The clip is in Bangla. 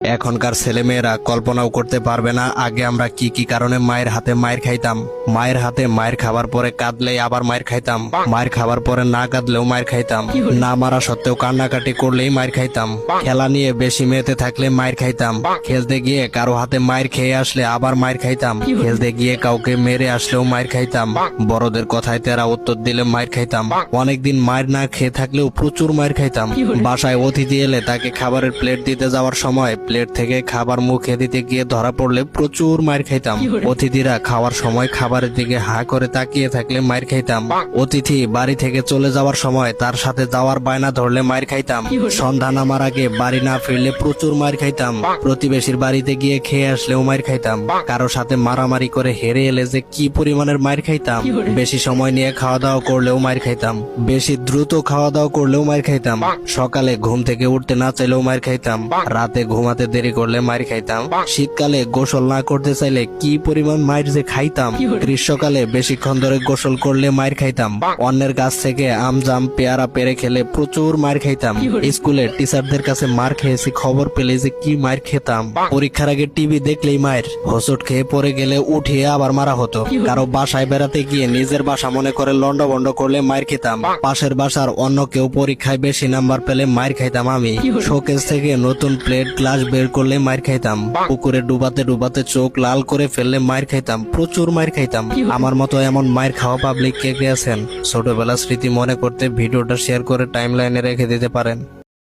এখনকার ছেলেমেয়েরা কল্পনাও করতে পারবে না আগে আমরা কি কি কারণে মায়ের হাতে মায়ের খাইতাম। মায়ের হাতে মায়ের খাবার পরে কাঁদলেই আবার মায়ের খাইতাম, মায়ের খাবার পরে না কাঁদলেও মায়ের খাইতাম, না মারা সত্ত্বেও কান্নাকাটি করলেই মায়ের খাইতাম, খেলা নিয়ে বেশি মেতে থাকলে মায়ের খাইতাম, খেলতে গিয়ে কারো হাতে মায়ের খেয়ে আসলে আবার মায়ের খাইতাম, খেলতে গিয়ে কাউকে মেরে আসলেও মায়ের খাইতাম, বড়দের কথায় তেরা উত্তর দিলে মায়ের খাইতাম, অনেকদিন মায়ের না খেয়ে থাকলেও প্রচুর মায়ের খাইতাম, বাসায় অতিথি এলে তাকে খাবারের প্লেট দিতে যাওয়ার সময় প্লেট থেকে খাবার মুখে দিতে গিয়ে ধরা পড়লে প্রচুর মায়ের খাইতাম, অতিথিরা খাওয়ার সময় খাবারের দিকে হা করে তাকিয়ে থাকলে মায়ের খাইতাম, অতিথি বাড়ি থেকে চলে যাওয়ার সময় তার সাথে যাওয়ার বায়না ধরলে মায়ের খাইতাম, সন্ধ্যা নামার আগে বাড়ি না ফিরলে প্রচুর মায়ের খাইতাম, প্রতিবেশীর বাড়িতে গিয়ে খেয়ে আসলেও মায়ের খাইতাম, কারো সাথে মারামারি করে হেরে এলে যে কি পরিমাণের মায়ের খাইতাম, বেশি সময় নিয়ে খাওয়া দাওয়া করলেও মায়ের খাইতাম, বেশি দ্রুত খাওয়া দাওয়া করলেও মায়ের খাইতাম, সকালে ঘুম থেকে উঠতে না চাইলেও মায়ের খাইতাম, রাতে ঘুমাতে দেরি করলে মায়ের খাইতাম, শীতকালে গোসল না করতে চাইলে কি পরিমাণ মায়ের যে খাইতাম, গ্রীষ্মকালে বেশিক্ষণ ধরে গোসল করলে মায়ের খাইতাম, অন্যের গাছ থেকে আম জাম পেয়ারা পেরে খেলে প্রচুর মায়ের খাইতাম, স্কুলে টিচারদের কাছে মার খেয়েছি খবর পেলে যে কি মায়ের খেতাম, পরীক্ষার আগে টিভি দেখলেই মায়ের, হোঁচট খেয়ে পড়ে গেলে উঠিয়ে আবার মারা হতো, কারো বাসায় বেড়াতে গিয়ে নিজের বাসা মনে করে লন্ডভন্ড করলে মায়ের খেতাম, পাশের বাসার অন্য কেউ পরীক্ষায় বেশি নাম্বার পেলে মায়ের খাইতাম আমি, শোকেস থেকে নতুন প্লেট গ্লাস বের করলে মায়ের খাইতাম, পুকুরে ডুবাতে ডুবাতে চোখ লাল করে ফেললে মায়ের খাইতাম, প্রচুর মায়ের খাইতাম। আমার মতো এমন মায়ের খাওয়া পাবলিক কে কে আছেন? ছোটবেলার স্মৃতি মনে করতে ভিডিওটা শেয়ার করে টাইমলাইনে রেখে দিতে পারেন।